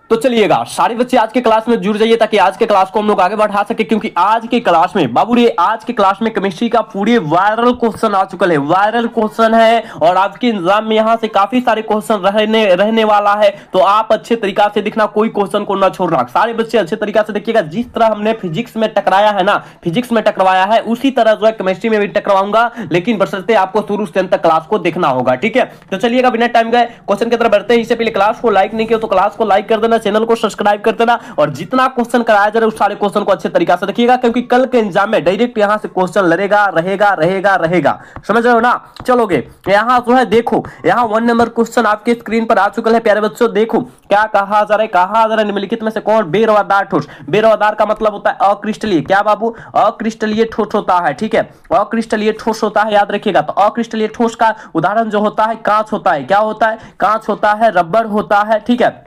तो चलिएगा सारे बच्चे आज के क्लास में जुड़ जाइए ताकि आज के क्लास को हम लोग आगे बढ़ा सके, क्योंकि आज के क्लास में बाबू रे आज के क्लास में केमिस्ट्री का पूरे वायरल क्वेश्चन आ चुका है, वायरल क्वेश्चन है और आपके एग्जाम में यहाँ से काफी सारे क्वेश्चन रहने वाला है। तो आप अच्छे तरीका से देखना, कोई क्वेश्चन को ना छोड़ना, सारे बच्चे अच्छे तरीका से देखिएगा। जिस तरह हमने फिजिक्स में टकराया है ना, फिजिक्स में टकराया है, उसी तरह जो है केमिस्ट्री में भी टकराऊंगा, लेकिन बशर्ते आपको शुरू से अंत तक क्लास को देखना होगा, ठीक है। तो चलिएगा बिना टाइम गए क्वेश्चन की तरफ बढ़ते हैं। इससे पहले क्लास को लाइक नहीं किया तो क्लास को लाइक कर देना, चैनल को सब्सक्राइब कर देना और जितना क्वेश्चन कराया जा रहा है उस सारे क्वेश्चन को अच्छे तरीके से देखिएगा, क्योंकि कल के एग्जाम में डायरेक्ट यहां से क्वेश्चन रहेगा, समझ रहे हो ना। चलोगे यहां जो है देखो, यहां 1 नंबर क्वेश्चन आपके स्क्रीन पर आ चुका है प्यारे बच्चों। देखो क्या कहा जा रहा है, निम्नलिखित में से कौन बेरवादार ठोस, बेरवादार का मतलब होता है अक्रिस्टलीय, क्या बाबू अक्रिस्टलीय ठोस होता है, ठीक है, अक्रिस्टलीय ठोस होता है, याद रखिएगा। तो अक्रिस्टलीय ठोस का उदाहरण जो होता है कांच होता है, क्या होता है, कांच होता है, रबर होता है, ठीक है,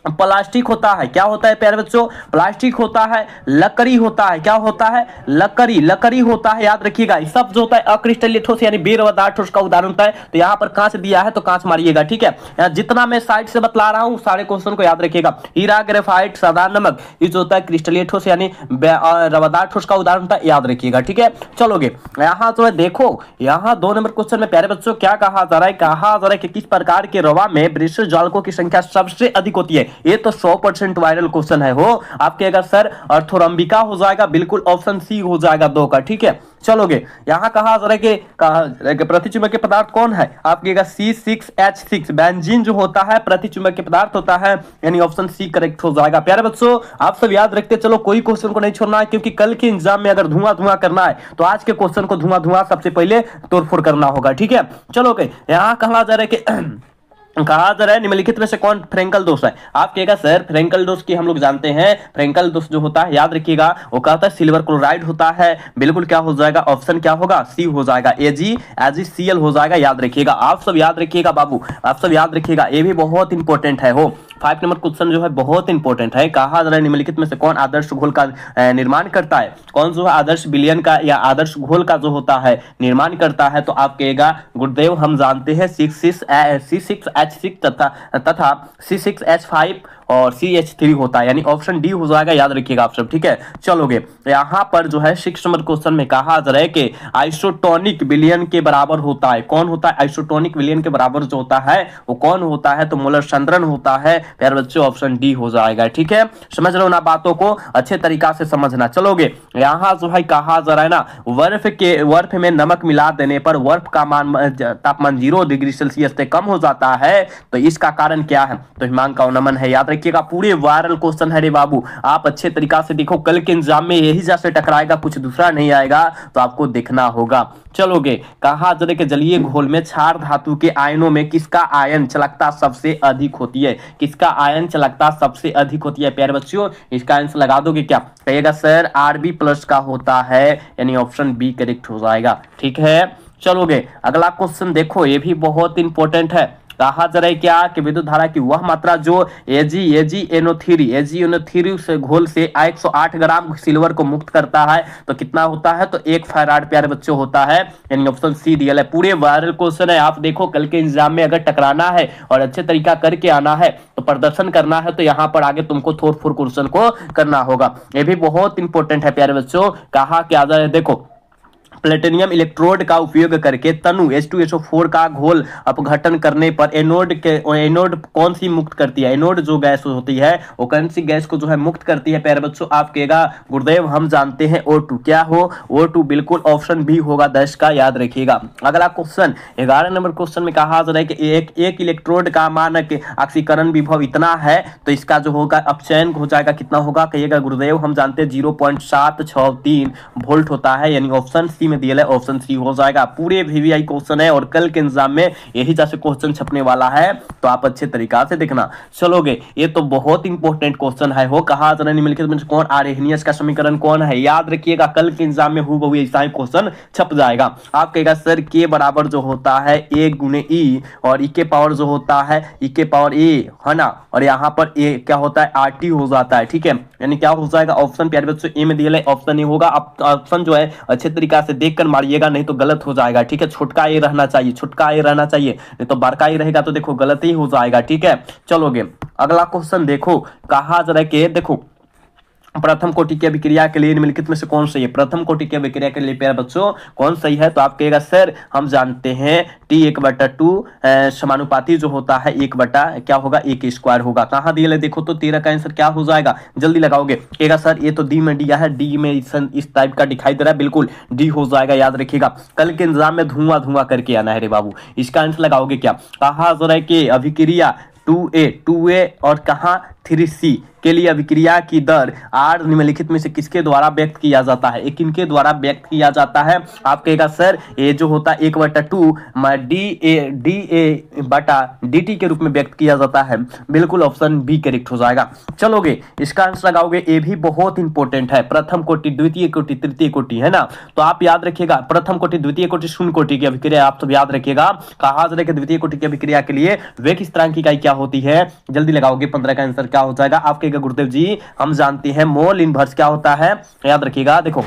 प्लास्टिक होता है, क्या होता है प्यारे बच्चों, प्लास्टिक होता है, लकड़ी होता है, क्या होता है, लकड़ी होता है, याद रखिएगा। सब जो होता है अक्रिस्टलीय ठोस यानी बेरवादार ठोस का उदाहरण होता है। तो यहाँ पर कांच दिया है तो कांच मारिएगा, ठीक है। यहाँ जितना मैं साइड से बतला रहा हूँ सारे क्वेश्चन को याद रखिएगा। हीरा, ग्रेफाइट, साधारण नमक, ये जो होता है क्रिस्टलीय ठोस यानी रवादार ठोस का उदाहरण होता है, याद रखिएगा, ठीक है। चलोगे यहाँ जो है देखो, यहाँ 2 नंबर क्वेश्चन में प्यारे बच्चों क्या कहा जा रहा है कि किस प्रकार के रवा में वृषण जालकों की संख्या सबसे अधिक होती है। ये तो 100% वायरल क्वेश्चन है हो आपके, अगर सर अर्थोरंबिका हो जाएगा, बिल्कुल ऑप्शन सी हो जाएगा 2 का, ठीक है। चलोगे यहाँ कहा जा रहा है कि प्रतिचुंबकीय पदार्थ कौन है आपके, C6H6 बेंजीन जो होता है प्रतिचुंबकीय पदार्थ होता है, यानी ऑप्शन सी करेक्ट हो जाएगा। प्यारे बच्चों आप सब याद रखते चलो, कोई क्वेश्चन को नहीं छोड़ना है, क्योंकि कल के एग्जाम में अगर धुआं करना है तो आज के क्वेश्चन को धुआं सबसे पहले तोड़फोड़ करना होगा, ठीक है। चलोगे यहाँ कहा जा रहा है कि कहा जा रहा है निम्नलिखित में से कौन फ्रेंकल दोष है। आप कहेगा सर फ्रेंकल दोष की हम लोग जानते हैं, फ्रेंकल दोष जो होता है याद रखिएगा वो कहता है सिल्वर क्लोराइड होता है, बिल्कुल क्या हो जाएगा, ऑप्शन क्या होगा, सी हो जाएगा, AgCl हो जाएगा, याद रखिएगा। आप सब याद रखिएगा बाबू, आप सब याद रखिएगा, ये भी बहुत इंपॉर्टेंट है हो। 5 नंबर क्वेश्चन जो है बहुत इंपॉर्टेंट है। कहा जा रहा है निम्नलिखित में से कौन आदर्श घोल का निर्माण करता है, कौन जो है आदर्श विलयन का या आदर्श घोल का जो होता है निर्माण करता है। तो आप कहेगा गुरुदेव हम जानते हैं C6H6 तथा C6H5 और CH3 होता है, यानी ऑप्शन डी हो जाएगा, याद रखिएगा आप सब, ठीक है। चलोगे यहाँ पर जो है 6 नंबर क्वेश्चन में कहा जा रहा है कि आइसोटोनिक विलयन के बराबर होता है, कौन होता है, आइसोटोनिक विलयन के बराबर जो होता है वो कौन होता है, तो मोलर संद्रण होता है, प्यारे बच्चों ऑप्शन डी हो जाएगा, ठीक है। समझ रहे हो ना, बातों को अच्छे तरीका से समझना। चलोगे यहाँ जो है कहा जा रहा है ना, बर्फ में नमक मिला देने पर बर्फ का तापमान 0 डिग्री सेल्सियस से कम हो जाता है, तो इसका कारण क्या है, तो हिमांक का नमन है, याद रखिएगा। पूरे वायरल क्वेश्चन है रे बाबू, आप अच्छे तरीका से देखो, कल के एग्जाम में यही जैसे टकराएगा, कुछ दूसरा नहीं आएगा, तो आपको देखना होगा। चलोगे कहा जा रहा है कि जलीय घोल में क्षार धातु के आयनों में किसका आयन चालकता सबसे अधिक होती है, किसका आयन चालकता सबसे अधिक होती है प्यारे बच्चों, इसका आंसर लगा दोगे क्या, कहिएगा सर Rb+ का होता है, यानी ऑप्शन बी करेक्ट हो जाएगा, ठीक है। चलोगे अगला क्वेश्चन देखो, ये भी बहुत इंपॉर्टेंट है। कहा जा रहा है क्या कि विद्युत धारा की वह मात्रा जो AgNO3 से घोल से 108 ग्राम सिल्वर को मुक्त करता है, तो कितना होता है, तो 1 फैराड प्यारे बच्चों होता है, यानी ऑप्शन सी रियल है। पूरे वायरल क्वेश्चन है, आप देखो कल के एग्जाम में अगर टकराना है और अच्छे तरीका करके आना है तो प्रदर्शन करना है, तो यहाँ पर आगे तुमको थोड़ा फोर क्वेश्चन को करना होगा। ये भी बहुत इंपॉर्टेंट है प्यारे बच्चों। कहा क्या जा रहा है, देखो प्लेटिनियम इलेक्ट्रोड का उपयोग करके तनु H2SO4 का घोल अपघटन करने पर एनोड कौन सी मुक्त करती है, एनोड जो गैस होती है वो कौन सी गैस को जो है मुक्त करती है प्यारे बच्चों, आप कहेगा गुरुदेव हम जानते हैं O2, क्या हो O2, बिल्कुल ऑप्शन बी होगा 10 का, याद रखिएगा। अगला क्वेश्चन 11 नंबर क्वेश्चन में कहा जा रहा है कि एक इलेक्ट्रोड का मानक ऑक्सीकरण विभव इतना है, तो इसका जो होगा अपचयन हो जाएगा, कितना होगा, कहिएगा गुरुदेव हम जानते हैं 0.763 वोल्ट होता है, यानी ऑप्शन सी में दिया है, ऑप्शन सी हो जाएगा। पूरे VVI क्वेश्चन है और कल के एग्जाम में यही जैसे क्वेश्चन छपने वाला है, तो आप अच्छे तरीका से देखना। चलोगे ये तो बहुत इंपॉर्टेंट क्वेश्चन है हो। कहा जा रहा है निम्नलिखित में कौन आर्हेनियस का समीकरण कौन है, याद रखिएगा, कल के एग्जाम में हूबहू ऐसा ही क्वेश्चन छप जाएगा। आप कहेगा सर के बराबर जो होता है A गुने E और E के पावर जो होता है E के पावर A है ना, और यहाँ पर A क्या होता है RT हो जाता है, ठीक है, यानी क्या हो जाएगा, ऑप्शन प्यारे बच्चों ए में दिया है, ऑप्शन ए होगा। आप ऑप्शन जो है अच्छे तरीका से देखकर मारिएगा, नहीं तो गलत हो जाएगा, ठीक है। छोटका ए रहना चाहिए, छोटका ए रहना चाहिए, नहीं तो बड़का ए रहेगा तो देखो गलत ही हो जाएगा, ठीक है। चलोगे अगला क्वेश्चन देखो, कहा जरा के देखो प्रथम कोटि की अभिक्रिया के लिए निम्नलिखित में से कौन सही है। प्रथम कोटि की अभिक्रिया के लिए प्यारे बच्चों कौन सही है, तो आप कहेगा सर हम जानते हैं T1/2 समानुपाती जो होता है 1 क्या होगा 1² होगा। कहाँ दिया है देखो तो 13 का आंसर क्या हो जाएगा, जल्दी लगाओगे। कहेगा सर ये तो डी में दिया है, डी में इस टाइप का दिखाई दे रहा है, बिल्कुल डी हो जाएगा, याद रखिएगा। कल के एग्जाम में धुआं धुआं करके आना है रे बाबू। इसका आंसर लगाओगे क्या, कहा जरा कि अभिक्रिया 2A और कहा 3C के लिए अभिक्रिया की दर R निम्नलिखित में से किसके द्वारा व्यक्त किया जाता है, किनके द्वारा व्यक्त किया जाता है। आप कहेगा सर ये जो होता है 1/2 DA/dt के रूप में व्यक्त किया जाता है, बिल्कुल ऑप्शन बी करेक्ट हो जाएगा। चलोगे इसका आंसर लगाओगे, ये भी बहुत इंपॉर्टेंट है, प्रथम कोटि द्वितीय कोटि तृतीय कोटि है ना, तो आप याद रखिएगा प्रथम कोटि द्वितीय कोटि शून्य कोटि की अभिक्रिया आप सब याद रखिएगा। कहा जाए कि द्वितीय कोटि की अभिक्रिया के लिए वेग स्थिरांक की इकाई क्या होती है, जल्दी लगाओगे 15 का आंसर क्या हो जाएगा। आपके गुरुदेव जी हम जानते हैं मोल इनवर्स क्या होता है, याद रखिएगा। देखो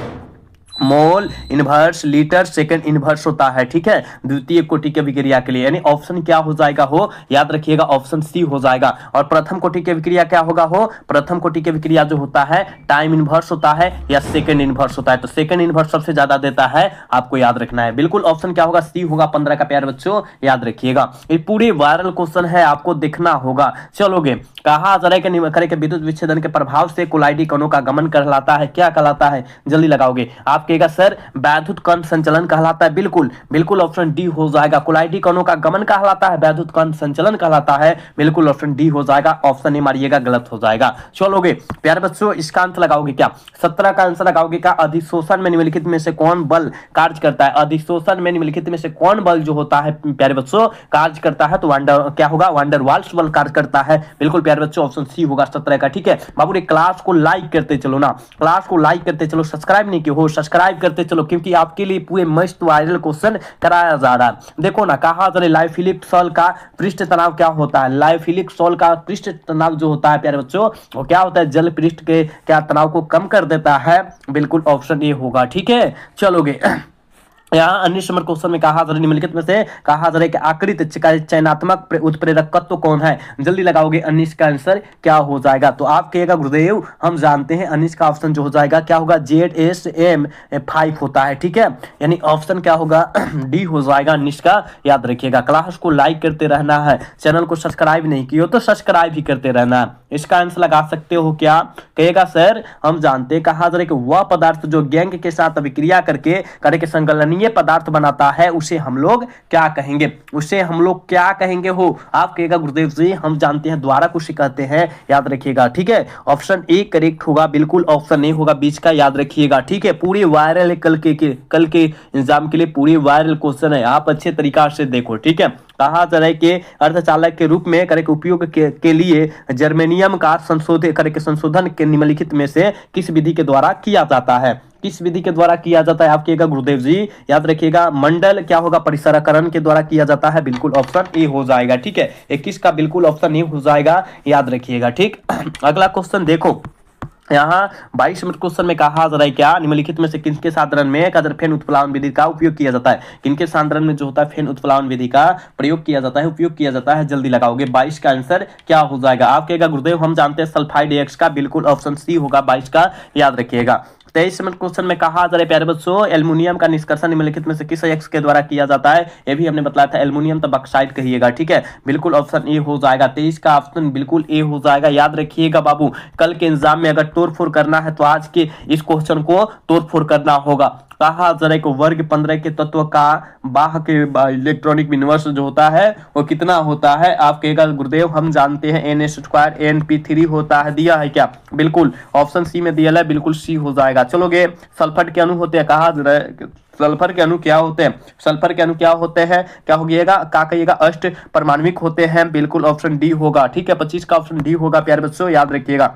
mole inverse litre second inverse होता है, ठीक है, द्वितीय कोटि की अभिक्रिया के लिए, यानी ऑप्शन क्या हो जाएगा हो, याद रखिएगा ऑप्शन सी हो जाएगा। और प्रथम कोटि की अभिक्रिया क्या होगा हो, प्रथम कोटि की अभिक्रिया जो होता है टाइम इनवर्स होता है या सेकंड इनवर्स होता है, तो सेकंड इनवर्स सबसे ज्यादा देता है, आपको याद रखना है, बिल्कुल ऑप्शन क्या होगा सी होगा। 15 का प्यारे बच्चों याद रखिएगा, ये पूरे वायरल क्वेश्चन है, आपको देखना होगा। चलोगे कहा जरा के विद्युत विच्छेदन के प्रभाव से कोलाइडी कणों का गमन कहलाता है, क्या कहलाता है, जल्दी लगाओगे। आप कहेगा सर वैद्युत कण संचलन कहलाता है, बिल्कुल बिल्कुल ऑप्शन डी हो जाएगा। कोलाइडी कणों का गमन कहलाता है, वैद्युत कण संचलन कहलाता है, बिल्कुल ऑप्शन डी हो जाएगा। ऑप्शन ए मारिएगा गलत हो जाएगा। चलोगे प्यारे बच्चों इसका आंसर लगाओगे क्या, 17 का आंसर लगाओगे क्या, अधिशोषण में निम्नलिखित में से कौन बल कार्य करता है, अधिशोषण में निम्नलिखित में से कौन बल जो होता है प्यारे बच्चों कार्य करता है, तो क्या होगा वांडर वाल्स बल कार्य करता है, बिल्कुल प्यारे बच्चों ऑप्शन सी होगा 17 का, ठीक है। बाबू क्लास को लाइक करते चलो ना, क्लास को लाइक करते चलो, सब्सक्राइब नहीं किए हो सब्सक्राइब करते चलो, क्योंकि आपके लिए पूरे मस्त वायरल क्वेश्चन कराया जा रहा है। देखो ना कहा जरा लाइफिलिक सॉल का पृष्ठ तनाव क्या होता है, लाइफिलिक सॉल का पृष्ठ तनाव जो होता है प्यारे बच्चों वो क्या होता है, जल पृष्ठ के क्या तनाव को कम कर देता है, बिल्कुल ऑप्शन ए होगा, ठीक है। चलोगे यहाँ अन्य नंबर क्वेश्चन में कहा जरा निम्नलिखित में से कहा जरा कि आकृत चयनात्मक उत्प्रेरकत्व कौन है, जल्दी लगाओगे अनिश का आंसर क्या हो जाएगा। तो आप कहेगा गुरुदेव हम जानते हैं अनिश का ऑप्शन जो हो जाएगा क्या होगा ZSM5 होता है, ठीक है, यानी ऑप्शन क्या होगा डी हो जाएगा अनिश का, याद रखिएगा। क्लास को लाइक करते रहना है, चैनल को सब्सक्राइब नहीं किया तो सब्सक्राइब ही करते रहना है। इसका आंसर लगा सकते हो क्या, कहेगा सर हम जानते हैं कहा जरा कि वह पदार्थ जो गैंग के साथ अभिक्रिया करके संगलनीय पदार्थ बनाता है उसे हम लोग क्या कहेंगे, उसे हम लोग क्या कहेंगे हो। आप कहेगा गुरुदेव जी हम जानते हैं द्वारक उसे कहते हैं, याद रखिएगा, ठीक है। ऑप्शन ए करेक्ट होगा, बिल्कुल ऑप्शन ए होगा बीच का, याद रखिएगा, ठीक है। पूरी वायरल है, कल के एग्जाम के लिए पूरी वायरल क्वेश्चन है, आप अच्छे तरीका से देखो, ठीक है। कहा जा रहा है कि अर्धचालक के रूप में करके उपयोग के लिए जर्मेनियम का संशोधन के निम्नलिखित में से किस विधि के द्वारा किया जाता है, किस विधि के द्वारा किया जाता है, आप कहिएगा गुरुदेव जी याद रखिएगा मंडल क्या होगा परिसरकरण के द्वारा किया जाता है, बिल्कुल ऑप्शन ए हो जाएगा, ठीक है। 21 का बिल्कुल ऑप्शन ए हो जाएगा, याद रखिएगा, ठीक। अगला क्वेश्चन देखो यहाँ 22 नंबर क्वेश्चन में कहा जा रहा है क्या निम्नलिखित में से किनके साधारण में फेन उत्प्लावन विधि का उपयोग किया जाता है, किनके साधारण में जो होता है फेन उत्प्लावन विधि का प्रयोग किया जाता है, उपयोग किया जाता है, जल्दी लगाओगे। 22 का आंसर क्या हो जाएगा, आप कहेगा गुरुदेव हम जानते हैं सल्फाइड एक्स का, बिल्कुल ऑप्शन सी होगा 22 का, याद रखिएगा। 23 नंबर क्वेश्चन में कहा जा रहा है प्यारे बच्चों एल्युमिनियम का निष्कर्षण निम्नलिखित में से किस एक्स के द्वारा किया जाता है, ये भी हमने बताया था एल्युमिनियम तो बॉक्साइट कहिएगा, ठीक है, बिल्कुल ऑप्शन ए हो जाएगा। 23 का ऑप्शन बिल्कुल ए हो जाएगा, याद रखिएगा बाबू। कल के एग्जाम में अगर तोड़फोड़ करना है तो आज के इस क्वेश्चन को तोड़फोड़ करना होगा। कहा जरा को वर्ग 15 के तत्व का बाह के इलेक्ट्रॉनिक विन्यास जो होता है वो कितना होता है, आप कहेगा गुरुदेव हम जानते हैं NS² NP3 होता है, दिया है क्या, बिल्कुल ऑप्शन सी में दिया है, बिल्कुल सी हो जाएगा। चलोगे सल्फर के अणु होते हैं, कहा जरा सल्फर के अणु क्या होते हैं, सल्फर के अणु क्या होते हैं, क्या हो गएगा क्या कहिएगा अष्ट परमाणविक होते हैं, बिल्कुल ऑप्शन डी होगा, ठीक है। 25 का ऑप्शन डी होगा प्यारे बच्चों, याद रखिएगा।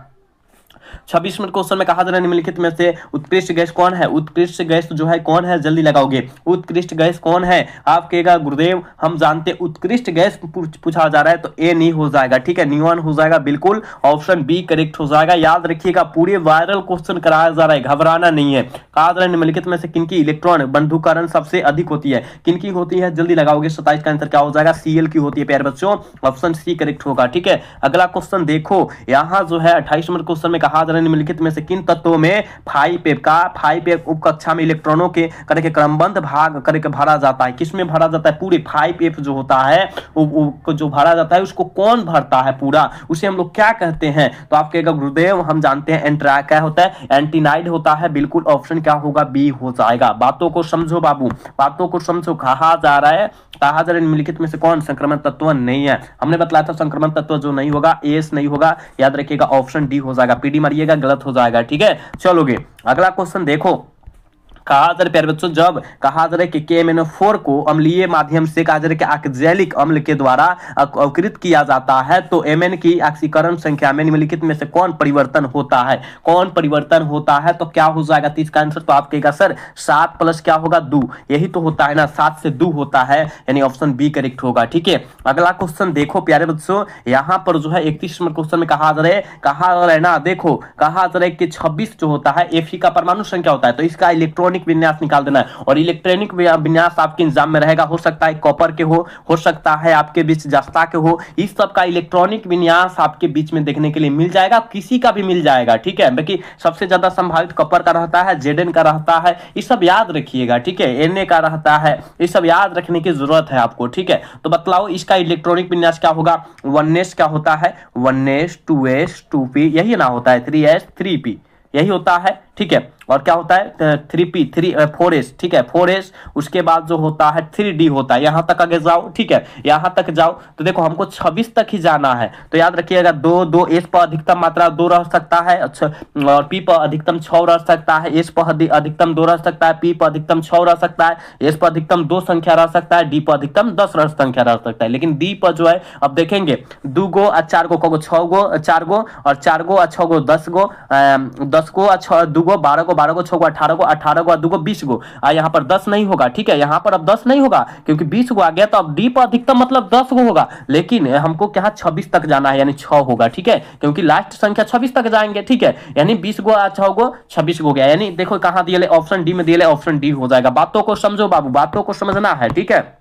26 नंबर क्वेश्चन में कहा जा रहा है निम्नलिखित में से उत्कृष्ट गैस कौन है? उत्कृष्ट गैस जो है कौन है, जल्दी लगाओगे। उत्कृष्ट गैस कौन है? आप कहेगा गुरुदेव हम जानते हैं उत्कृष्ट गैस पूछा जा रहा है तो ए नहीं हो जाएगा, ठीक है, नियॉन हो जाएगा, बिल्कुल ऑप्शन बी करेक्ट हो जाएगा। याद रखिएगा पूरे वायरल क्वेश्चन कराया जा रहा है, घबराना नहीं है। कहा जा रहा है निम्नलिखित में से किनकी इलेक्ट्रॉन बंधुकरण सबसे अधिक होती है? किनकी होती है, जल्दी लगाओगे। 27 का आंसर क्या हो जाएगा? Cl की होती है प्यारे बच्चों, ऑप्शन सी करेक्ट होगा, ठीक है। अगला क्वेश्चन देखो, यहाँ जो है 28 नंबर क्वेश्चन में कहा जा रहा है निम्नलिखित में से किन तत्वों में 5f उप कक्षा में इलेक्ट्रॉनों के करके क्रमबद्ध भाग करके भरा जाता है? किसमें भरा जाता है? पूरे 5f जो होता है जो भरा जाता है उसको कौन भरता है पूरा, उसे हम लोग क्या कहते हैं? तो आप कहेगा गुरुदेव हम जानते हैं एंट्रा क्या होता है, एंटीनाइड होता है, बिल्कुल ऑप्शन क्या होगा? बी हो जाएगा। बातों को समझो बाबू, बातों को समझो। कहा जा रहा है निम्नलिखित में से कौन संक्रमण तत्व नहीं है? हमने बताया था संक्रमण तत्व जो नहीं होगा एस नहीं होगा, याद रखिएगा ऑप्शन डी हो जाएगा। पीडी मारिएगा गलत हो जाएगा, ठीक है। चलोगे अगला क्वेश्चन देखो, कहा जा रहा है प्यारे बच्चों जब कहा जा रहा है कि KMnO4 को अम्लीय माध्यम से कहा जा रहा है कि ऑक्सैलिक अम्ल के द्वारा अवकृत किया जाता है तो Mn की ऑक्सीकरण संख्या में निम्नलिखित में से कौन परिवर्तन होता है? कौन परिवर्तन होता है तो क्या हो जाएगा 30 का आंसर? तो आप कहेगा सर 7 प्लस क्या होगा 2, यही तो होता है ना, 7 से 2 होता है, यानी ऑप्शन बी करेक्ट होगा, ठीक है। अगला क्वेश्चन देखो प्यारे बच्चों, यहाँ पर जो है 31 नंबर क्वेश्चन में कहा जा रहा है ना, देखो कहा जा रहा है कि 26 जो होता है Fe का परमाणु संख्या होता है तो इसका इलेक्ट्रॉनिक विन्यास निकाल देना है। और इलेक्ट्रॉनिक विन्यास आपके एग्जाम में रहेगा, हो सकता है कॉपर के हो सकता है आपके बीच जस्ता के हो, इस सब का इलेक्ट्रॉनिक विन्यास आपके बीच में देखने के लिए मिल जाएगा, किसी का भी मिल जाएगा, ठीक है। बाकी सबसे ज्यादा संभावित कॉपर का रहता है, Zn का रहता है, ये सब याद रखिएगा, ठीक है, Na का रहता है, ये सब याद रखने की जरूरत है आपको, ठीक है। तो बतलाओ इसका इलेक्ट्रॉनिक विन्यास क्या होगा? 1s क्या होता है? 1s 2s 2p, यही ना होता है, 3s 3p, यही होता है, ठीक है। और क्या होता है 3p 4s, ठीक है, 4s, उसके बाद जो होता है 3d होता है। यहां तक आगे जाओ, ठीक है, यहां तक जाओ तो देखो हमको 26 तक ही जाना है तो याद रखिएगा 2 s पर अधिकतम मात्रा 2 रह सकता है, अच्छा, और p पर अधिकतम 6 रह सकता है, s पर अधिकतम 2 रह सकता है, p पर अधिकतम 6 रह सकता है, s पर अधिकतम 2 संख्या रह सकता है, d पर अधिकतम 10 संख्या रह सकता है। लेकिन d पर जो है अब देखेंगे 2 गो और 4 गो, 6 गो 4 गो और 4 गो और 6 गो 10 गो, 10 गो और 2 गो 12 गो, 12 गो 6 गो 18 गो, 18 गो 2 गो 20 गो। यहाँ पर 10 नहीं होगा, ठीक है, यहाँ पर अब 10 नहीं होगा क्योंकि 20 गो आ गया तो अब डी पर अधिकतम मतलब 10 गो होगा, लेकिन हमको क्या 26 तक जाना है, यानी 6 होगा, ठीक है, क्योंकि लास्ट संख्या 26 तक जाएंगे, ठीक है, यानी 20 गो 6 गो 26 गो गया, यानी देखो कहां दिए, ऑप्शन डी में दिए, ऑप्शन डी हो जाएगा। बातों को समझो बाबू, बातों को समझना है, ठीक है।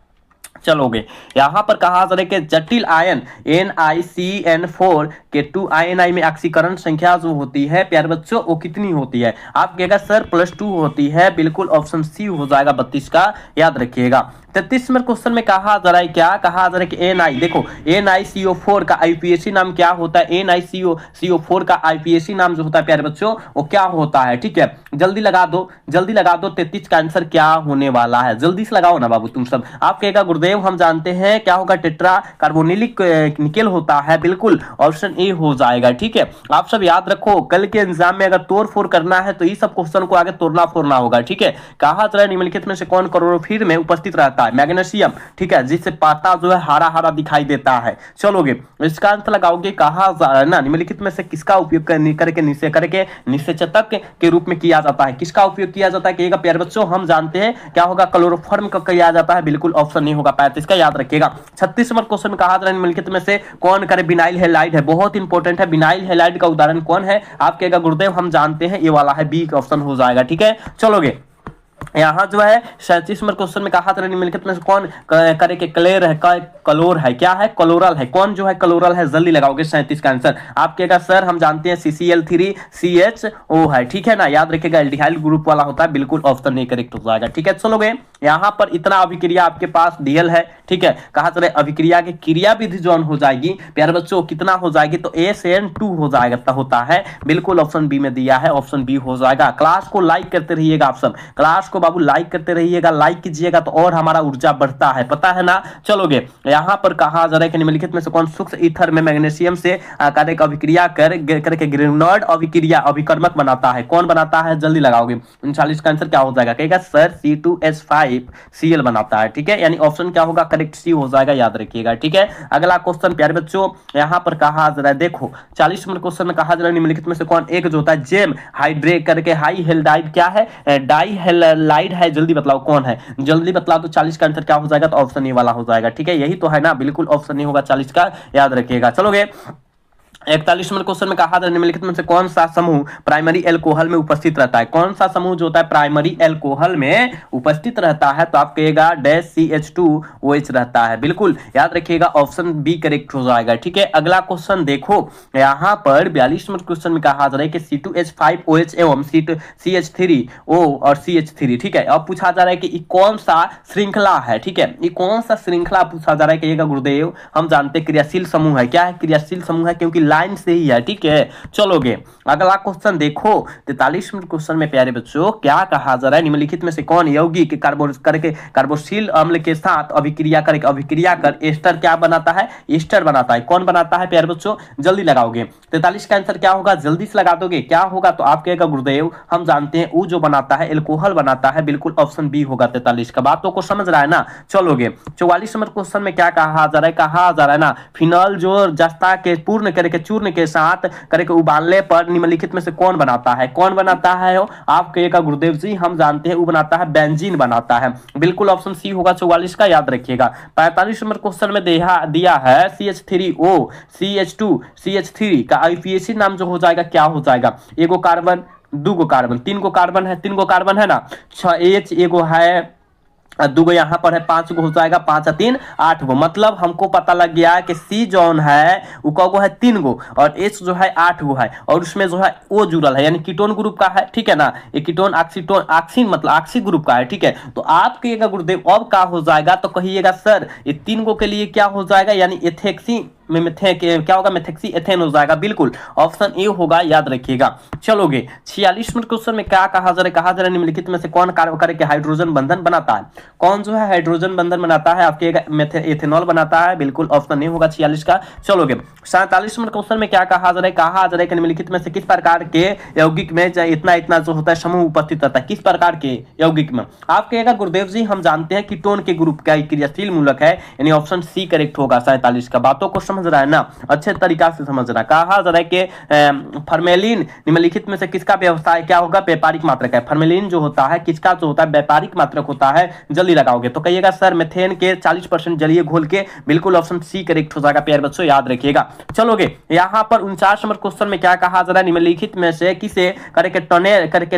चलोगे यहां पर कहा जा रहा है कि जटिल आयन NiCN4 के 2 आयनाई में ऑक्सीकरण संख्या जो होती है प्यारे बच्चों वो कितनी होती है? आप कहेगा सर +2 होती है, बिल्कुल ऑप्शन सी हो जाएगा 32 का, याद रखिएगा। 33 नंबर क्वेश्चन में कहा जा रहा है क्या, कहा जा रहा है कि Na, देखो NiCO4 का IUPAC नाम क्या होता है? NiCO4 का IUPAC नाम जो होता है प्यारे बच्चों वो क्या होता है, ठीक है, जल्दी लगा दो, जल्दी लगा दो। 33 का आंसर क्या होने वाला है, जल्दी से लगाओ ना बाबू तुम सब। आप कहेगा गुरुदेव हम जानते हैं क्या होगा, टेट्रा कार्बोनिलिक निकेल होता है, बिल्कुल ऑप्शन ए हो जाएगा, ठीक है। आप सब याद रखो कल के एग्जाम में अगर तोड़ फोड़ करना है तो ये सब क्वेश्चन को आगे तोड़ना फोड़ना होगा, ठीक है। कहा जा रहा है निम्नलिखित में से कौन क्लोरोफिल में उपस्थित रहता है? मैग्नीशियम, ठीक है, जिससे पाता जो है हरा हरा दिखाई देता है। चलोगे इसका आंसर लगाओगे, कहा जा रहा है ना निम्नलिखित में से किसका उपयोग करके निषेचक के रूप में किया जाता है? किसका उपयोग किया जाता है कहेगा प्यारे बच्चों? हम जानते हैं क्या होगा, क्लोरोफॉर्म का किया जाता है, बिल्कुल ऑप्शन नहीं होगा 35 का, याद रखिएगा। 36 नंबर क्वेश्चन में कहा जा रहा है निम्नलिखित में से कौन करे बिनाइल हैलाइड है? बहुत इंपॉर्टेंट है, बिनाइल हैलाइड का उदाहरण कौन है? आप कहेगा गुरुदेव हम जानते हैं, ये वाला है, बी ऑप्शन हो जाएगा, ठीक है। चलोगे यहाँ जो है 37 नंबर क्वेश्चन में कहा था निम्नलिखित में से कौन करे के क्लेर है, क्लोर है, क्या है, क्लोरल है, कौन जो है क्लोरल है, जल्दी लगाओगे 37 का आंसर। आप कहेगा सर हम जानते हैं CCl3CHO है, ठीक है ना, याद रखिएगा एल्डिहाइड ग्रुप वाला होता है, बिल्कुल ऑप्शन नहीं करेक्ट हो जाएगा, ठीक है। चलोगे यहाँ पर इतना अभिक्रिया आपके पास डीएल है, ठीक है, कहा चले अभिक्रिया की क्रिया विधि जो हो जाएगी प्यारे बच्चों कितना हो जाएगी, तो SN2 हो जाएगा होता है, बिल्कुल ऑप्शन बी में दिया है, ऑप्शन बी हो जाएगा। क्लास को लाइक करते रहिएगा आप सब, क्लास को बाबू लाइक करते रहिएगा, लाइक कीजिएगा तो और हमारा ऊर्जा बढ़ता है, पता है ना। चलोगे यहाँ पर कहा जा रहा है कि निम्नलिखित में से कौन सूक्ष्म ईथर में मैग्नीशियम से कार्य अभिक्रिया करके ग्रेनाइड अभिक्रिया अभिकर्मक बनाता है? कौन बनाता है, जल्दी लगाओगे। 39 का आंसर क्या हो जाएगा कहेगा सर C2H5 Cl बनाता है, ठीक है, यानी ऑप्शन क्या होगा, करेक्ट सी हो जाएगा, याद रखिएगा, ठीक है। अगला क्वेश्चन प्यारे बच्चों यहाँ पर कहा जा रहा है, देखो 40 नंबर क्वेश्चन में कहा जा रहा है निम्नलिखित में से कौन एक जो होता है जेम हाइड्रेट करके हाई हेल्डाइड क्या है, डाई हेलाइड है, जल्दी बतलाओ कौन है, जल्दी बतलाओ। तो 40 का आंसर क्या हो जाएगा, तो ऑप्शन ए वाला हो जाएगा, ठीक है, यही तो है ना, बिल्कुल ऑप्शन ए होगा 40 का, याद रखिएगा। चलोगे 41 नंबर क्वेश्चन में कहा था निम्नलिखित में से कौन सा समूह प्राइमरी एल्कोहल में उपस्थित रहता है, कौन सा समूह जो होता है प्राइमरी एल्कोहल में उपस्थित रहता है, तो आप कहिएगा डैश CH2OH रहता है, बिल्कुल याद रखिएगा, ऑप्शन बी करेक्ट हो जाएगा, ठीक है। अगला क्वेश्चन देखो यहाँ पर 42 नंबर क्वेश्चन में कहा जा रहा है कि C2H5OH एवं CH3O और CH3, ठीक है। अब पूछा जा रहा है कि कौन सा श्रृंखला है, ठीक है, ये कौन सा श्रृंखला पूछा जा रहा है, कहिएगा गुरुदेव हम जानते हैं क्रियाशील समूह है, क्या है, क्रियाशील समूह है, क्योंकि लाइन से ही है, ठीक है। चलोगे अगला क्वेश्चन देखो 43 नंबर क्वेश्चन में प्यारे बच्चों क्या कहा जा रहा है, निम्नलिखित में से कौन यौगिक कार्बोक्सिल अम्ल के साथ अभिक्रिया कर एस्टर क्या बनाता है, एस्टर बनाता है, कौन बनाता है प्यारे बच्चों, जल्दी लगाओगे। 43 का आंसर क्या होगा, जल्दी से लगा दोगे, क्या होगा, तो आप कहेगा गुरुदेव हम जानते हैं वो जो बनाता है एल्कोहल बनाता है, बिल्कुल ऑप्शन बी होगा 43 का, बातों को समझ रहा है ना। चलोगे 44 नंबर क्वेश्चन में क्या कहा जा रहा है ना, फिनॉल जो जस्ता के पूर्ण करके चूर्ण के साथ करके उबालने पर निम्नलिखित में से कौन बनाता है, कौन बनाता है, आप कहिएगा गुरुदेव जी हम जानते हैं वो बनाता है बेंजीन बनाता है, बिल्कुल ऑप्शन सी होगा 44 का, याद रखिएगा। 45 नंबर क्वेश्चन में दिया है CH3O CH2 CH3 का आईपीएसी नाम जो हो जाएगा क्या हो जाएगा, एगो कार्बन, दूगो कार्बन, तीन गो कार्बन है ना, 6H एगो है, दूगो यहाँ पर है, 5 गो हो जाएगा, 5 3 8 गो, मतलब हमको पता लग गया कि सी जोन है वो कगो है 3 गो और H जो है 8 गो है, और उसमें जो है O जुड़ल है, यानी कीटोन ग्रुप का है, ठीक है ना, ये कीटोन ऑक्सीन मतलब ऑक्सी ग्रुप का है, ठीक है। तो आप कहिएगा गुरुदेव अब क्या हो जाएगा, तो कहिएगा सर ये 3 गो के लिए क्या हो जाएगा, यानी एथेक्सी में क्या होगा, मेथेक्सी एथेन हो जाएगा, बिल्कुल ऑप्शन ए होगा, याद रखिएगा। चलोगे 46 नंबर क्वेश्चन में क्या कहा जा रहा है निम्नलिखित में से कौन कार्य करके हाइड्रोजन बंधन बनाता है, कौन जो है हाइड्रोजन बंधन बनाता है, आपके एथेनॉल बनाता है, बिल्कुल ऑप्शन ए होगा 46 का। चलोगे 47 नंबर क्वेश्चन में क्या कहा जा रहा है कि निम्नलिखित में से किस प्रकार के यौगिक में इतना जो होता है समूह उपस्थित रहता है, किस प्रकार के यौगिक में, आप कहेगा गुरुदेव जी हम जानते हैं कीटोन के ग्रुप का क्रियाशील मूलक है, यानी ऑप्शन सी करेक्ट होगा 47 का, बातों को समझ रहा है ना, अच्छे तरीका से समझ रहा है। कहा जा रहा है कि फॉर्मेलिन निम्नलिखित में से किसका व्यवसाय क्या होगा, व्यापारिक मात्रक है, फॉर्मेलिन जो होता है किसका जो होता है व्यापारिक मात्रक होता है, जल्दी लगाओगे तो कहिएगा सर मेथेन के 40% जलीय घोल के, बिल्कुल ऑप्शन सी करेक्ट हो जाएगा प्यारे बच्चों, याद रखिएगा। चलोगे यहाँ पर 49 नंबर क्वेश्चन में क्या कहा जा रहा है, निम्नलिखित में से किसे करके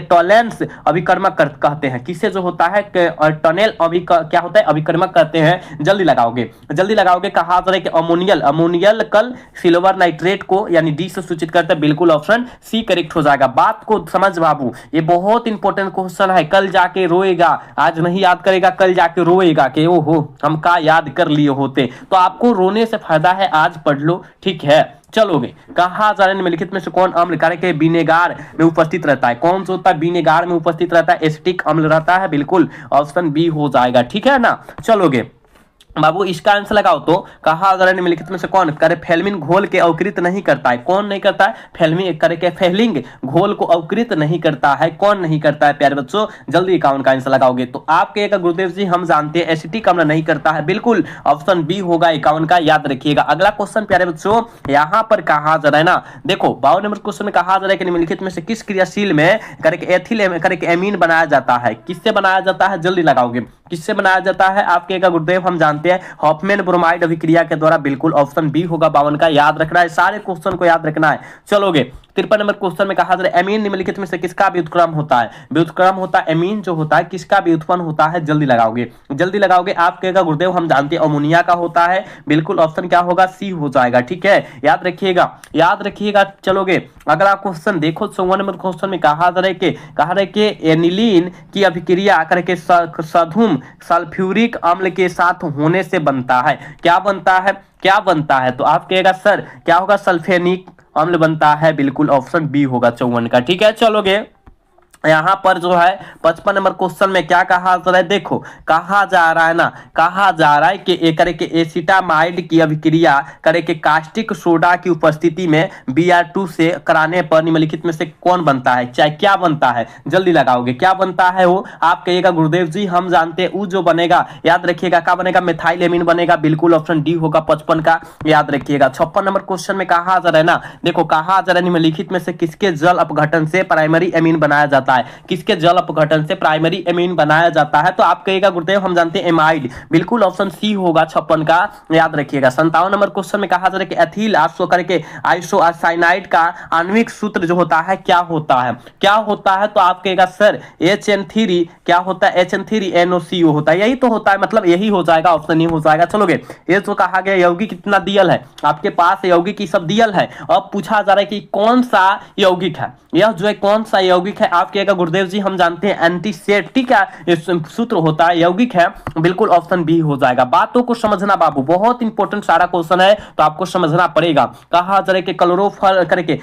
टॉलेंस अभिकर्मक कहते हैं, किसे जो होता है टनेल क्या होता है अभिकर्मक कहते हैं, जल्दी लगाओगे। कहा जा रहा है कि अमोनियल कल सिल्वर नाइट्रेट को यानी डी से सूचित करते हैं, बिल्कुल ऑप्शन सी करेक्ट हो जाएगा। बात को समझ बाबू, ये बहुत इंपॉर्टेंट क्वेश्चन है, कल जाके रोएगा, आज नहीं याद करेगा कल जाके रोएगा कि ओहो हम का याद कर लिए होते, तो आपको रोने से फायदा है आज पढ़ लो, ठीक है। चलोगे कहा जा रहा है निम्नलिखित में से कौन अम्ल कार्य के विनेगार में उपस्थित रहता है, कौन सा होता है विनेगार में उपस्थित रहता है, एसिटिक अम्ल रहता है, बिल्कुल ऑप्शन बी हो जाएगा, ठीक है ना। चलोगे बाबू इसका आंसर लगाओ तो कहा जा रहा है निम्नलिखित में से कौन करे फेल्मिन घोल के अवकृत नहीं करता है, कौन नहीं करता है, फेलिंग घोल को अवकृत नहीं करता है, कौन नहीं करता है प्यारे बच्चों, जल्दी इक्यावन का आंसर लगाओगे तो आपके एक गुरुदेव जी हम जानते हैं एसिटिक अम्ल नहीं करता है, बिल्कुल ऑप्शन बी होगा 51 का, याद रखिएगा। अगला क्वेश्चन प्यारे बच्चों यहाँ पर कहा जा रहा है ना, देखो 52 नंबर क्वेश्चन में कहा जा रहा है कि निम्नलिखित में से किस क्रियाशील में करके एथिल करके एमीन बनाया जाता है, किससे बनाया जाता है, जल्दी लगाओगे, किससे बनाया जाता है, आपके एक गुरुदेव हम जानते हैं हॉफमैन ब्रोमाइड अभिक्रिया के द्वारा, बिल्कुल ऑप्शन बी होगा 52 का, याद रखना है, सारे क्वेश्चन को याद रखना है। चलोगे 53 नंबर क्वेश्चन में कहा जा रहा है एमीन निम्नलिखित में से किसका व्युत्क्रम होता है, व्युत्क्रम होता है एमीन जो होता है किसका व्युत्पन्न होता है, जल्दी लगाओगे। आप कहेगा गुरुदेव हम जानते हैं अमोनिया का होता है, बिल्कुल ऑप्शन क्या होगा, सी हो जाएगा, ठीक है, याद रखिएगा। चलोगे अगला क्वेश्चन देखो 54 नंबर क्वेश्चन में कहा जा रहा है कि एनिलीन की अभिक्रिया करके सधुम सल्फ्यूरिक अम्ल के साथ होने से बनता है, क्या बनता है, तो आप कहेगा सर क्या होगा, सल्फेनिक अम्ल बनता है, बिल्कुल ऑप्शन बी होगा 54 का, ठीक है। चलोगे यहाँ पर जो है 55 नंबर क्वेश्चन में क्या कहा जा रहा है, देखो कहा जा रहा है ना, कहा जा रहा है कि एक करे के एसिटामाइड की अभिक्रिया करे के कास्टिक सोडा की उपस्थिति में Br2 से कराने पर निम्नलिखित में से कौन बनता है, चाहे क्या बनता है, जल्दी लगाओगे क्या बनता है वो, आप कहिएगा गुरुदेव जी हम जानते हैं वो जो बनेगा, याद रखिएगा क्या बनेगा, मिथाइल एमीन बनेगा, बिल्कुल ऑप्शन डी होगा 55 का, याद रखिएगा। 56 नंबर क्वेश्चन में कहा जा रहा है ना, देखो कहा जा रहा है निम्नलिखित में से किसके जल अपघटन से प्राइमरी एमीन बनाया जाता है, किसके जल अपघटन से प्राइमरी एमीन बनाया जाता है, तो आप कहिएगा गुरुदेव हम जानते हैं एमाइड, बिल्कुल ऑप्शन सी होगा 56 का, याद रखिएगा। 57 नंबर क्वेश्चन में कहा जा रहा है कि एथिल करके आइसोसाइनाइड का आणविक सूत्र जो होता है क्या होता है, क्या होता है, तो आप कहेगा सर HN3 क्या होता है, HN3NOCO होता है, यही तो होता है, मतलब यही हो जाएगा, ऑप्शन नहीं हो जाएगा। चलोगे ये जो कहा गया यौगिक कितना दियल है आपके पास, यौगिक की सब दियल है, अब पूछा जा रहा है कि कौन सा यौगिक है, यह जो है कौन सा यौगिक है, आप कहेगा गुरुदेव जी हम जानते हैं एंटीसेप्टिक का सूत्र होता है, यौगिक है, बिल्कुल ऑप्शन बी हो जाएगा। बातों को समझना बाबू, बहुत इंपॉर्टेंट सारा क्वेश्चन है तो आपको समझना पड़ेगा। कहा जा रहा है कि क्लोरोफर करके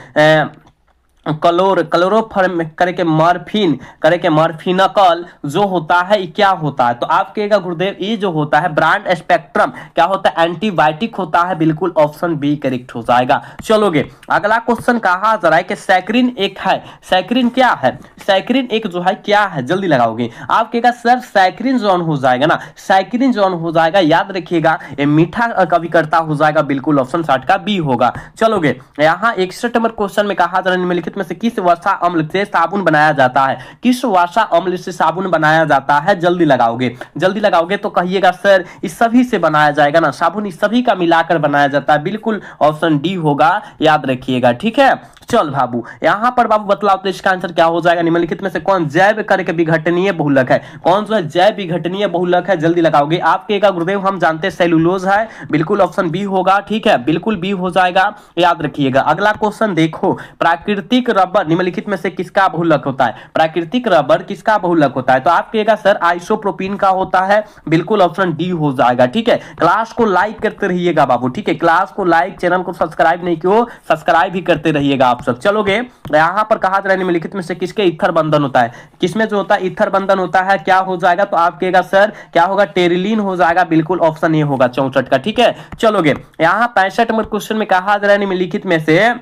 क्लोरोफॉर्म करके मॉर्फिन करके मॉर्फिनकल जो होता है ये क्या होता है, तो आप कहेगा गुरुदेव ये जो होता है ब्रांड स्पेक्ट्रम क्या होता है, एंटीबायोटिक होता है, बिल्कुल ऑप्शन बी करेक्ट हो जाएगा। चलोगे अगला क्वेश्चन कहा जा रहा है कि सैकरिन एक है, सैकरिन क्या है, सैकरिन एक जो है क्या है, जल्दी लगाओगे आप कहेगा सर सैकरिन जोन हो जाएगा ना, सैकरिन जोन हो जाएगा, याद रखिएगा ये मीठा कविकर्ता हो जाएगा, बिल्कुल ऑप्शन 60 का बी होगा। चलोगे यहाँ 61 नंबर क्वेश्चन में कहा जा रहा है निम्नलिखित में से किस वसा अम्ल से साबुन बनाया जाता है, किस वसा अम्ल से साबुन बनाया जाता है, जल्दी लगाओगे, जल्दी लगाओगे तो कहिएगा सर इस सभी से बनाया जाएगा ना, साबुन इस सभी का मिलाकर बनाया जाता है, बिल्कुल ऑप्शन डी होगा, याद रखिएगा, ठीक है। चल बाबू यहां पर बाबू बतलाओ तो इसका आंसर क्या हो जाएगा, निम्नलिखित में से कौन जैव करके विघटनीय बहुलक है, कौन जो है जैव विघटनीय बहुलक है, जल्दी लगाओगे आप कहेगा गुरुदेव हम जानते हैं सेलुलोज है, बिल्कुल ऑप्शन बी होगा, ठीक है, बिल्कुल बी हो जाएगा, याद रखिएगा। अगला क्वेश्चन देखो प्राकृतिक रबर निम्नलिखित में से किसका बहुलक होता है, प्राकृतिक रबर किसका बहुलक होता है, तो आप कहेगा सर आइसोप्रोपीन का होता है, बिल्कुल ऑप्शन डी हो जाएगा, ठीक है। क्लास को लाइक करते रहिएगा बाबू, ठीक है, क्लास को लाइक, चैनल को सब्सक्राइब नहीं किया सब्सक्राइब भी करते रहिएगा आप सब। चलोगे यहां पर कहा जा रहा है निम्नलिखित में से किसके ईथर बंधन होता है, किसमें जो होता है ईथर बंधन होता है, क्या हो जाएगा, तो आप कहेगा सर क्या होगा, टेरिलीन हो जाएगा, बिल्कुल ऑप्शन ए होगा 64 का, ठीक है। चलोगे यहां 65 नंबर क्वेश्चन में कहा जा रहा है निम्नलिखित में से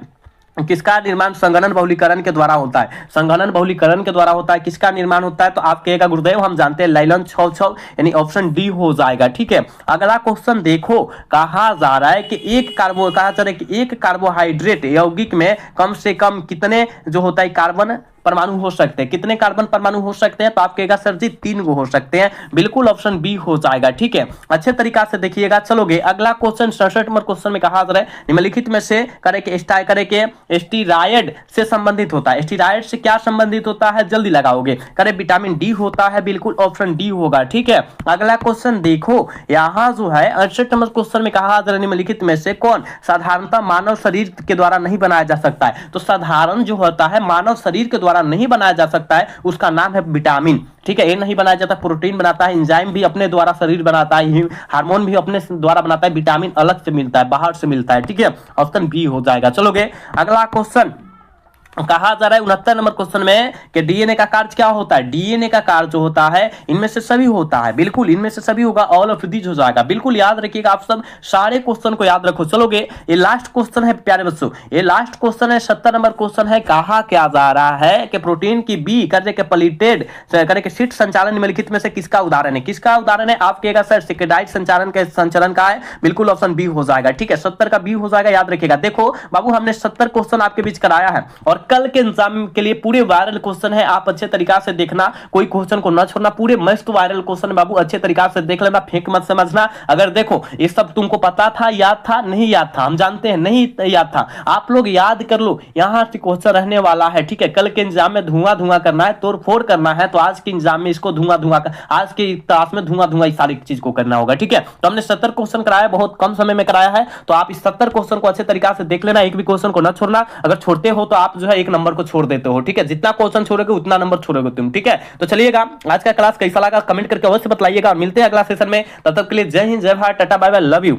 किसका निर्माण संघनन बहुलीकरण के द्वारा होता है, संघनन बहुलीकरण के द्वारा होता है, किसका निर्माण होता है, तो आप कहेगा गुरुदेव हम जानते हैं लाइलन 66 यानी ऑप्शन डी हो जाएगा, ठीक है। अगला क्वेश्चन देखो कहा जा रहा है कि एक कार्बोहाइड्रेट यौगिक में कम से कम कितने जो होता है कार्बन परमाणु हो सकते हैं, कितने कार्बन परमाणु हो सकते हैं, तो आप कहेगा सर जी 3 को हो सकते हैं, बिल्कुल ऑप्शन बी हो जाएगा, ठीक है, अच्छे तरीका से देखिएगा। चलोगे अगला क्वेश्चन 67 नंबर क्वेश्चन में कहा जा रहा है निम्नलिखित में से स्टीरायड से संबंधित होता है, स्टीरायड से क्या संबंधित होता है, जल्दी लगाओगे करे विटामिन डी होता है, बिल्कुल ऑप्शन डी होगा, ठीक है। अगला क्वेश्चन देखो यहां जो है 68 नंबर क्वेश्चन में कहा जा रहा है निम्नलिखित में से कौन साधारणतः मानव शरीर के द्वारा नहीं बनाया जा सकता है, तो साधारण जो होता है मानव शरीर के द्वारा नहीं बनाया जा सकता है उसका नाम है विटामिन, ठीक है, ये नहीं बनाया जाता, प्रोटीन बनाता है, एंजाइम भी अपने द्वारा शरीर बनाता है, हार्मोन भी अपने द्वारा बनाता है, विटामिन अलग से मिलता है, बाहर से मिलता है, ठीक है, ऑप्शन बी हो जाएगा। चलोगे अगला क्वेश्चन कहा जा रहा है 69 नंबर क्वेश्चन में कि डीएनए का कार्य क्या होता है, डीएनए का कार्य जो होता है इनमें से सभी होता है, बिल्कुल इनमें से सभी होगा, ऑल ऑफ दीज हो जाएगा, बिल्कुल याद रखिएगा आप सब सारे क्वेश्चन को याद रखो। चलोगे ये लास्ट क्वेश्चन है प्यारे बच्चों, ये लास्ट क्वेश्चन है 70 नंबर क्वेश्चन है, कहा क्या जा रहा है कि प्रोटीन की बी करके के प्लेटेड करके शीट संचालन निम्नलिखित में से किसका उदाहरण है, किसका उदाहरण है, आप कहेगा सर सिकेडाइट संचालन का है, बिल्कुल ऑप्शन बी हो जाएगा, ठीक है, 70 का बी हो जाएगा, याद रखिएगा। देखो बाबू हमने 70 क्वेश्चन आपके बीच कराया है और कल के एग्जाम के लिए पूरे वायरल क्वेश्चन है, आप अच्छे तरीका से देखना, कोई क्वेश्चन को ना छोड़ना, पूरे मस्त वायरल क्वेश्चन बाबू अच्छे तरीका से देख लेना, फेंक मत समझना। अगर देखो ये सब तुमको पता था, याद था, नहीं याद था, हम जानते हैं नहीं याद था, आप लोग याद कर लो, यहां से क्वेश्चन रहने वाला है, ठीक है। कल के एग्जाम में धुआं धुआं करना है, तोड़ फोड़ करना है, तो आज के एग्जाम में इसको धुआं धुआं आज के क्लास में धुआं धुआं इस सारी चीज को करना होगा, ठीक है। तो हमने 70 क्वेश्चन कराया, बहुत कम समय में कराया है, तो आप इस 70 क्वेश्चन को अच्छे तरीका से देख लेना, एक भी क्वेश्चन को ना छोड़ना, अगर छोड़ते हो तो आप जो है एक नंबर को छोड़ देते हो, ठीक है, जितना क्वेश्चन छोड़ोगे उतना नंबर छोड़ोगे तुम, ठीक है। तो चलिएगा आज का क्लास कैसा लगा कमेंट करके अवश्य बताइएगा, और मिलते हैं अगला सेशन में, तब तक के लिए जय हिंद, जय Bharat, tata bye bye, love you.